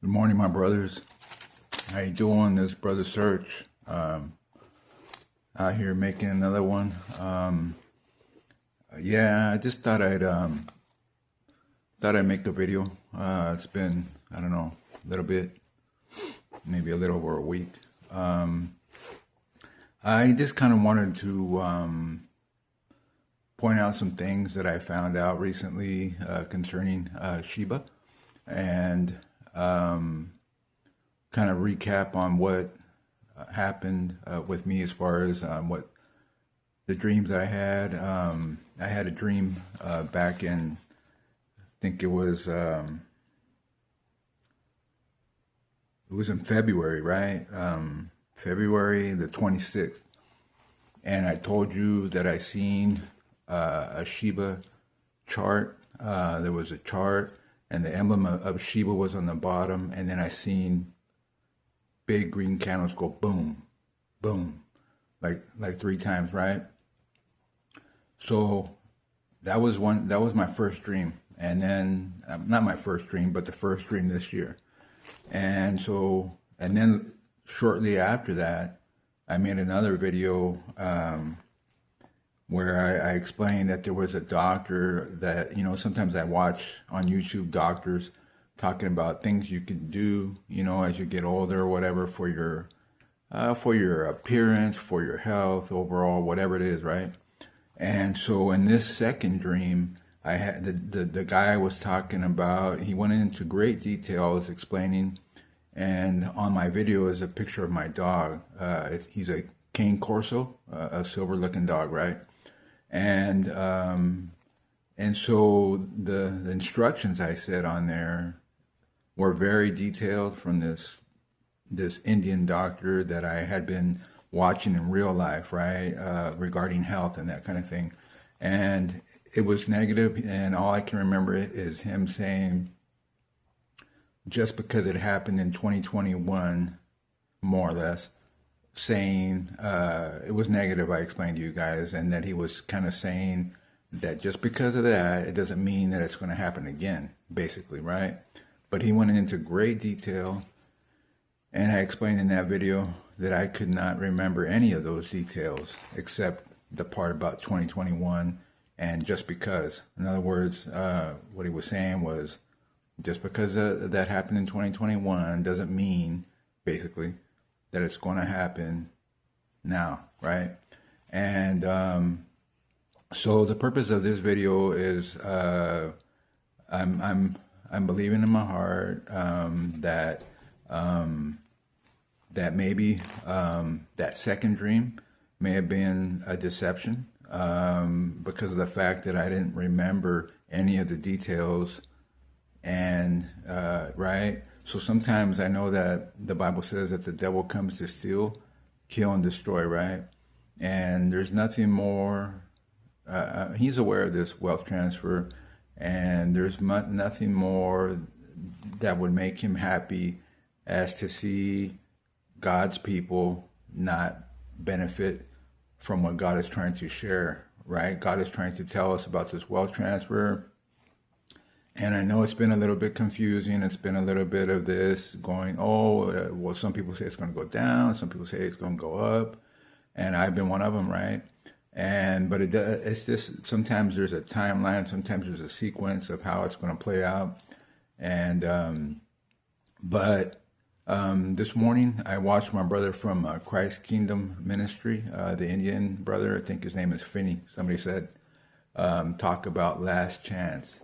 Good morning, my brothers. How you doing? This brother Search out here making another one. Yeah, I just thought I'd make a video. It's been, I don't know, a little bit, maybe a little over a week. I just kind of wanted to point out some things that I found out recently concerning Shiba, and kind of recap on what happened with me as far as what the dreams I had. I had a dream back in, I think it was in February, right? February the 26th. And I told you that I seen a Shiba chart. There was a chart, and the emblem of Shiba was on the bottom. And then I seen big green candles go boom, boom, like three times, right? So that was one. That was my first dream, and then not my first dream, but the first dream this year. And then shortly after that, I made another video where I explained that there was a doctor that, sometimes I watch on YouTube doctors talking about things you can do, as you get older or whatever for your appearance, for your health, overall, whatever it is, right? And so in this second dream, I had the guy I was talking about, he went into great details explaining, and on my video is a picture of my dog. He's a cane corso, a silver looking dog, right? And so the instructions I said on there were very detailed from this Indian doctor that I had been watching in real life, right, regarding health and that kind of thing. And it was negative, and all I can remember is him saying, just because it happened in 2021, more or less, saying it was negative, I explained to you guys, and that he was kind of saying that just because of that, it doesn't mean that it's going to happen again, basically, right? But he went into great detail, and I explained in that video that I could not remember any of those details except the part about 2021 and just because. In other words, what he was saying was, just because that happened in 2021 doesn't mean, basically, that it's going to happen now, right? And so the purpose of this video is I'm believing in my heart that maybe that second dream may have been a deception because of the fact that I didn't remember any of the details. And right, so sometimes I know that the Bible says that the devil comes to steal, kill, and destroy, right? And there's nothing more. He's aware of this wealth transfer, and there's nothing more that would make him happy as to see God's people not benefit from what God is trying to share, right? God is trying to tell us about this wealth transfer. And I know it's been a little bit confusing. It's been a little bit of this going, well, some people say it's going to go down. Some people say it's going to go up. And I've been one of them, right? But it's just, sometimes there's a timeline. Sometimes there's a sequence of how it's going to play out. And, this morning I watched my brother from Christ Kingdom Ministry, the Indian brother, I think his name is Finney. Somebody said, talk about last chance.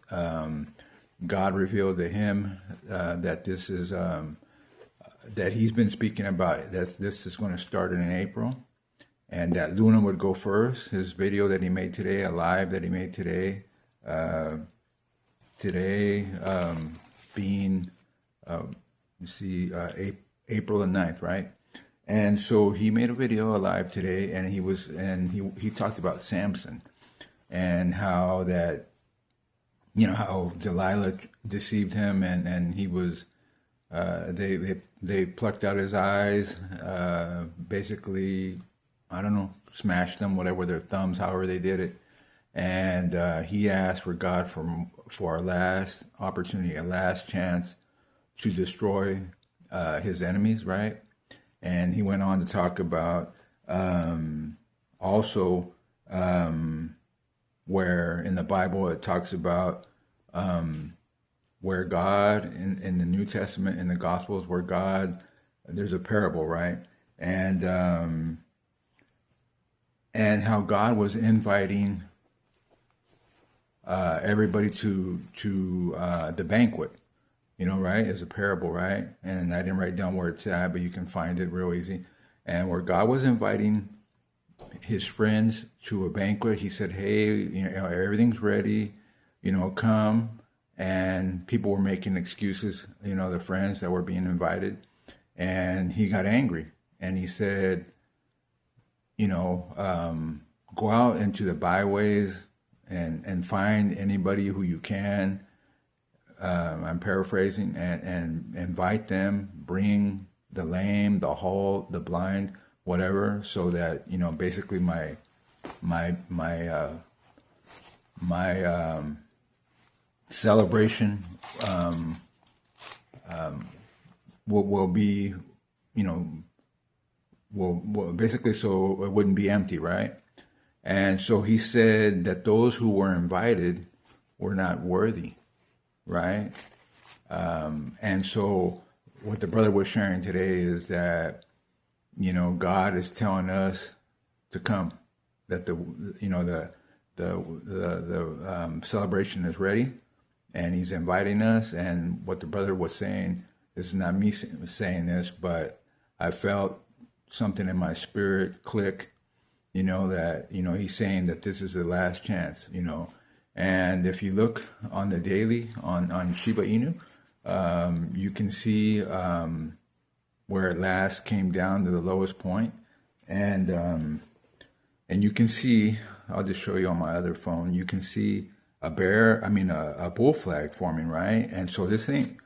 God revealed to him that this is that he's been speaking about that this is going to start in April, and that Luna would go first. His video that he made today, a live that he made today, being April the 9th, right? And so he made a video alive today, and he talked about Samson and how that, how Delilah deceived him, and he was they plucked out his eyes, basically, I don't know, smashed them, whatever, their thumbs, however they did it. And he asked for God for a last opportunity, a last chance to destroy his enemies, right? And he went on to talk about also where in the Bible it talks about where God in the New Testament, in the Gospels, where God, there's a parable, right? And how God was inviting everybody to the banquet, right? It's a parable, right? And I didn't write down where it's at, but you can find it real easy. And where God was inviting his friends to a banquet, he said, "Hey, everything's ready, come." And people were making excuses, the friends that were being invited, and he got angry and he said, go out into the byways and find anybody who you can. I'm paraphrasing, and invite them, bring the lame, the halt, the blind, whatever, so that, basically my celebration will be, will basically, so it wouldn't be empty, right? And so he said that those who were invited were not worthy, right? And so what the brother was sharing today is that, God is telling us to come, that the celebration is ready, and he's inviting us. And what the brother was saying, this is not me saying this, but I felt something in my spirit click, that, he's saying that this is the last chance, And if you look on the daily on Shiba Inu, you can see where it last came down to the lowest point. And you can see, I'll just show you on my other phone, you can see a bull flag forming, right? And so this ain't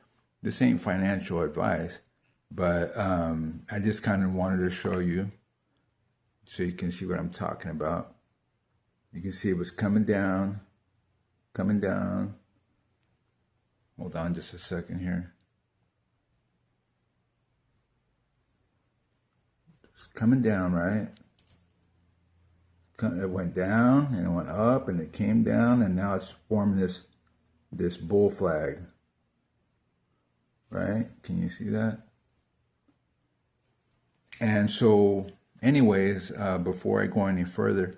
financial advice, but I just kind of wanted to show you so you can see what I'm talking about. You can see it was coming down. Hold on just a second here. It's coming down, right? It went down and it went up and it came down, and now it's forming this bull flag, right? Can you see that? And so anyways, before I go any further,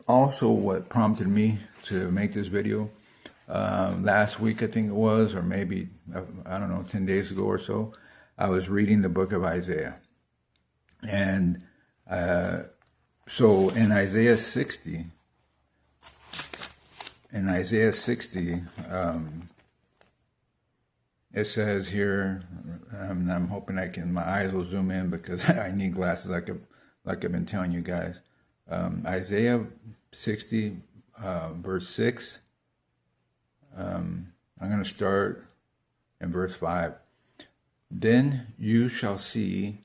also what prompted me to make this video, last week I think it was, or maybe, I don't know, 10 days ago or so, I was reading the book of Isaiah. And so in Isaiah 60, it says here, I'm hoping my eyes will zoom in because I need glasses like I've been telling you guys. Isaiah 60, verse 6. I'm going to start in verse 5. Then you shall see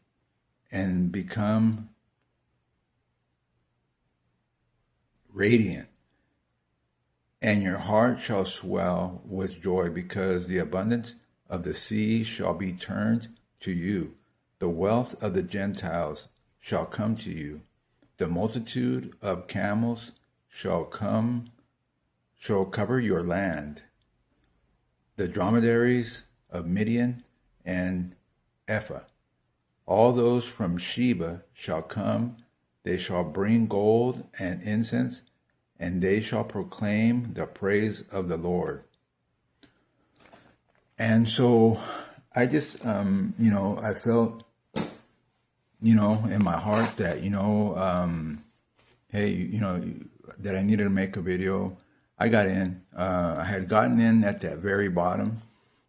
and become radiant, and your heart shall swell with joy, because the abundance of the sea shall be turned to you. The wealth of the Gentiles shall come to you. The multitude of camels shall cover your land. The dromedaries of Midian and Ephah. All those from Shiba shall come. They shall bring gold and incense, and they shall proclaim the praise of the Lord. And so I just, I felt, in my heart that, hey, that I needed to make a video. I got in. I had gotten in at that very bottom.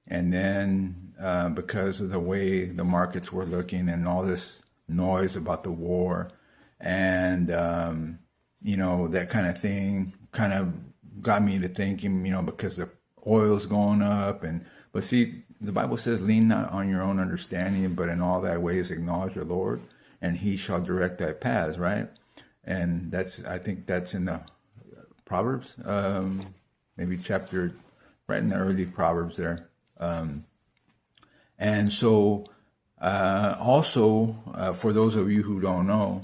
And then because of the way the markets were looking and all this noise about the war and, that kind of thing kind of got me to thinking, because the oil's going up. But see, the Bible says, lean not on your own understanding, but in all thy ways acknowledge the Lord, and he shall direct thy paths, right? And I think that's in the Proverbs, maybe chapter, right in the early Proverbs there. And so, also, for those of you who don't know,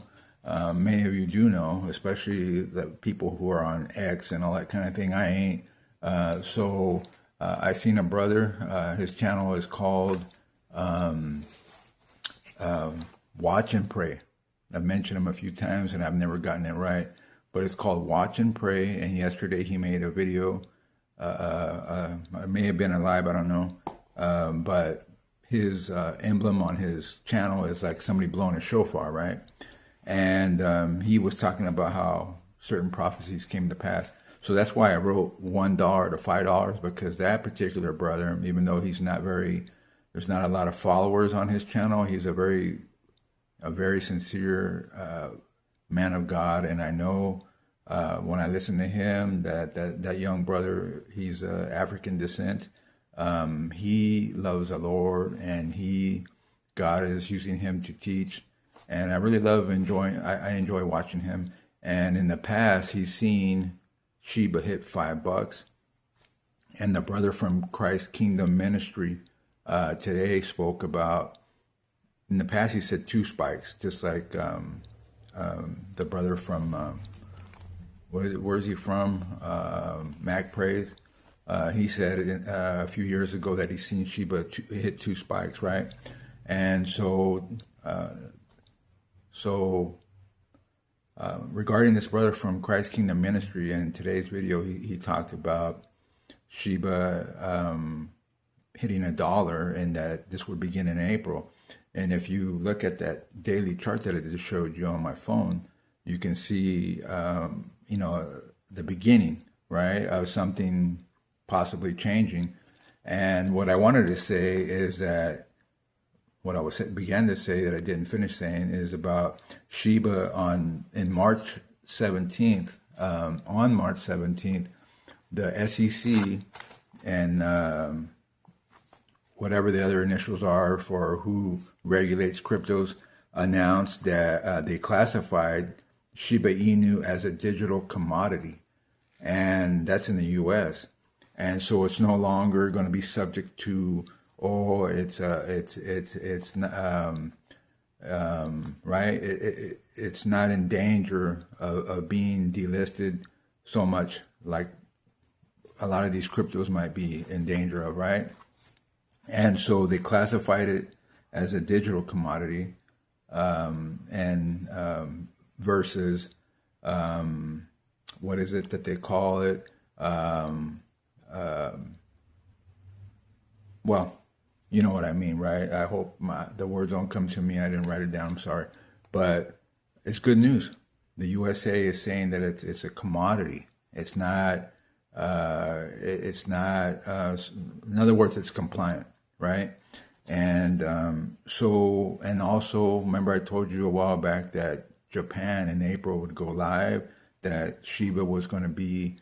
many of you do know, especially the people who are on X and all that kind of thing. I ain't. I seen a brother. His channel is called Watch and Pray. I've mentioned him a few times and I've never gotten it right, but it's called Watch and Pray. And yesterday he made a video. It may have been a live, I don't know. But his emblem on his channel is like somebody blowing a shofar, right? And he was talking about how certain prophecies came to pass. So that's why I wrote $1 to $5, because that particular brother, even though he's not very, there's not a lot of followers on his channel, he's a very sincere man of God. And I know when I listen to him that young brother, he's African descent. He loves the Lord, and God is using him to teach. And I really love I enjoy watching him. And in the past, he's seen Shiba hit $5. And the brother from Christ Kingdom Ministry today spoke about, in the past he said 2 spikes, just like the brother from, where's he from? Mac Praise. He said a few years ago that he's seen Shiba hit 2 spikes, right? And so, regarding this brother from Christ Kingdom Ministry, in today's video, he talked about Shiba hitting $1, and that this would begin in April. And if you look at that daily chart that I just showed you on my phone, you can see, the beginning, right, of something possibly changing. And what I wanted to say is that, what I began to say that I didn't finish saying, is about Shiba on March 17th. On March 17th, the SEC and whatever the other initials are for who regulates cryptos announced that they classified Shiba Inu as a digital commodity, and that's in the U.S. And so it's no longer going to be subject to, it's not in danger of being delisted so much like a lot of these cryptos might be in danger of, right? And so they classified it as a digital commodity, versus what is it that they call it? Well, you know what I mean, right? I hope the words don't come to me. I didn't write it down. I'm sorry, but it's good news. The USA is saying that it's a commodity. It's not. In other words, it's compliant, right? And and also, remember I told you a while back that Japan in April would go live. That Shiba was going to be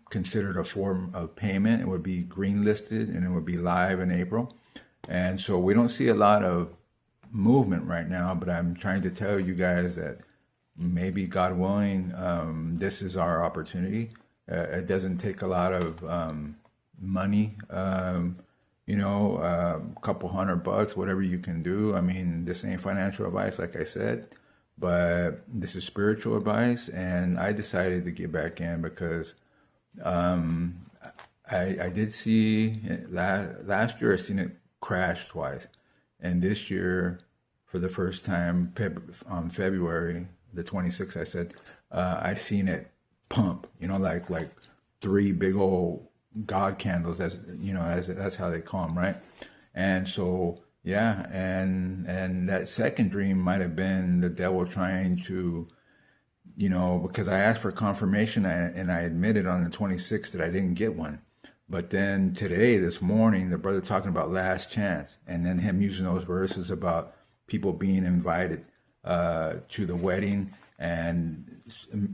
considered a form of payment. It would be green listed and it would be live in April. And so we don't see a lot of movement right now, but I'm trying to tell you guys that maybe, God willing, this is our opportunity. It doesn't take a lot of money, a couple $100, whatever you can do. I mean, this ain't financial advice, like I said, but this is spiritual advice. And I decided to get back in because I did see last year, I seen it crash twice. And this year, for the first time, on February the 26th, I said, I seen it pump, like 3 big old God candles, that's how they call them, right? And so, yeah, and that second dream might have been the devil trying to, because I asked for confirmation and I admitted on the 26th that I didn't get one. But then today, this morning, the brother talking about last chance, and then him using those verses about people being invited to the wedding, and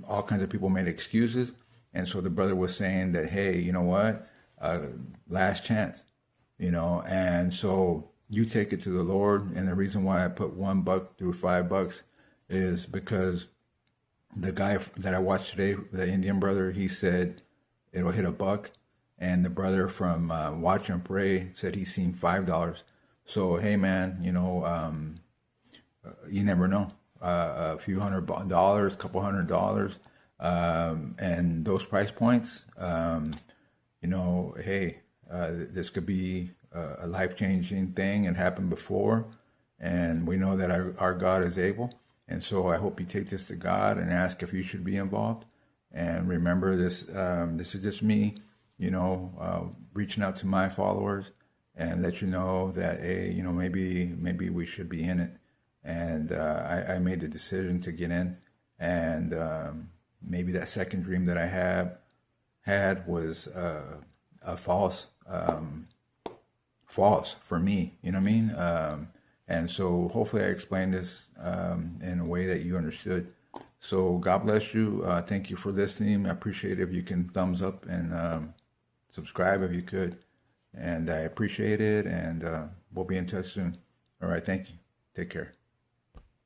all kinds of people made excuses. And so the brother was saying that, hey, you know what? Last chance, and so you take it to the Lord. And the reason why I put $1 through $5 is because the guy that I watched today, the Indian brother, he said it'll hit $1. And the brother from Watch and Pray said he's seen $5. So hey, man, you never know. A few $100, couple $100, and those price points. Hey, this could be a life-changing thing and happened before, and we know that our God is able. And so I hope you take this to God and ask if you should be involved. And remember, this is just me, reaching out to my followers and let you know that, hey, maybe we should be in it. And I made the decision to get in, and maybe that second dream that I had was a false for me. You know what I mean? And so hopefully I explained this in a way that you understood. So God bless you. Thank you for listening. I appreciate it if you can thumbs up and subscribe if you could. And I appreciate it. And we'll be in touch soon. All right. Thank you. Take care.